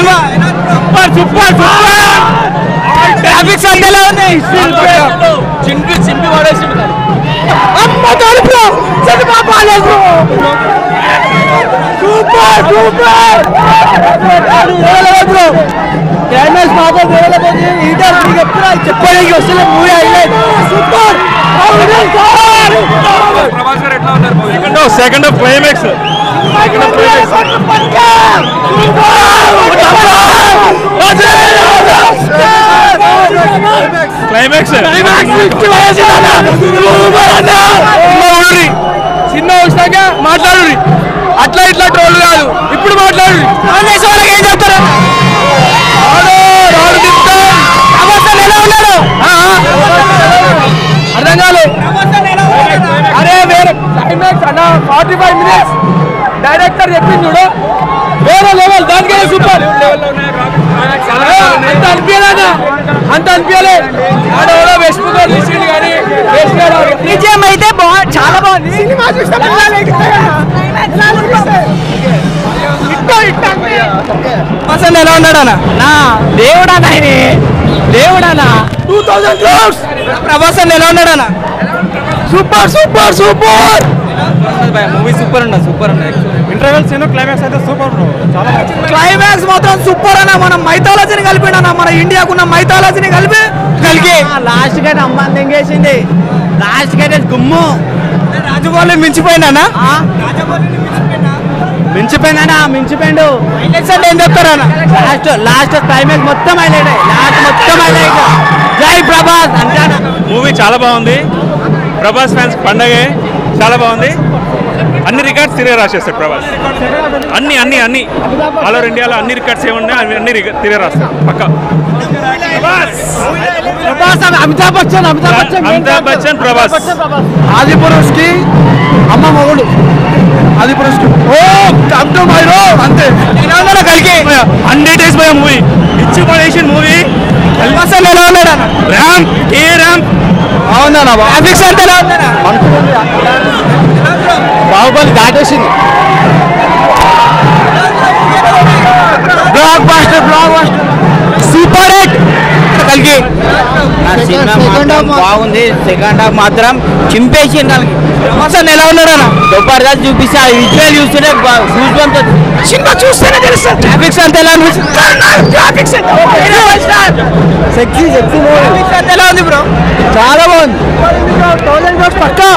cinema super super graphics అంతా ఎలా ఉన్నాయి చింపి చింపి పడేసింది అమ్మ తలుపులో సినిమా బాలేదు సూపర్ సూపర్ బ్రో క్లైమాక్స్ మాత్రం వేరేపోతే ఈటర్ మీకు ఎప్పుడు చెప్పడానికి వస్తలే మూవీ హైలైట్ సూపర్ ప్రభాస్ గారు ఎట్లా ఉన్నారు సెకండ్ హాఫ్ క్లైమాక్స్ క్లైమాక్స్ చిన్న వచ్చాక మాట్లాడు అట్లా ఇట్లా ట్రోల్ కాదు ఇప్పుడు మాట్లాడు ఏం చెప్తారు అర్థం కాదు అరే వేరే క్లైమాక్స్ అన్న 45 minutes డైరెక్టర్ చెప్పింది చూడు వేరే లెవెల్ దానికైనా సూపర్ అంత అనిపించలేదా అంత అనిపించలే ఆడెవడో వేసుకుంటూ తీసిండు కానీ విజయం అయితే చాలా బాగుంది సినిమా పర్సన్ ఎలా ఉన్నాడు అన్న దేవుడన్నా దేవుడన్నా 2000 crores ప్రభాస్ అన్న ఎలా ఉన్నాడు అన్న super super super movie super అన్న సూపర్ అన్న ఇంటర్వెల్స్ క్లైమాక్స్ అయితే సూపర్ చాలా క్లైమాక్స్ మాత్రం సూపర్ అన్న మన మైథాలజీని కలిపాడన్న మన ఇండియాకున్న మైథాలజీని కలిపి లాస్ట్ కి అయితే అమ్మాయి తెంగేసింది లాస్ట్ కి అయితే గుమ్ము రాజమౌళి మించిపోయినా మించిపోయిందన్నా మించిపోయిండు హైలైట్స్ అంటే ఏం చెప్తారన్న లాస్ట్ క్లైమాక్స్ మొత్తం హైలైట్ జై ప్రభాస్ అంటానా మూవీ చాలా బాగుంది ప్రభాస్ ఫ్యాన్స్ పండగే చాలా బాగుంది అన్ని రికార్డ్స్ తిరిగి రాసేస్తాడు ప్రభాస్ అన్ని అన్ని అన్ని ఆల్ ఓవర్ ఇండియాలో అన్ని రికార్డ్స్ ఏమున్నాయి అన్ని తిరిగి రాస్తాడు పక్క అమితాబ్ బచ్చన్ ప్రభాస్ ఆదిపురుష్ కి అమ్మ మొగుడు ఆదిపురుష్ కి ఓ కమ్ టు మై రో అంతే కలిగి 100 days పోయా మూవీ ఇచ్చి పడేసిన మూవీ అసలు ఎలా ఉన్నాడు ర్యామ్ ఏ ర్యామ్ అవునా గ్రాఫిక్స్ అంతా ఎలా ఉందా బాహుబలి దాటేసింది బ్లాక్ బాస్టర్ సూపర్ హిట్ కలిగి బాగుంది సెకండ్ హాఫ్ మాత్రం చింపేసి అసలు ఎలా ఉన్నాడు అన్న జబర్దస్త్ చూపిస్తే ఆ విజువల్ చూస్తేనే సినిమా చూస్తేనే తెలుస్తుంది గ్రాఫిక్స్ అంతా ఎలా గ్రాఫిక్స్ ఎలా ఉంది బ్రో చాలా బాగుంది 1000 crores పక్కా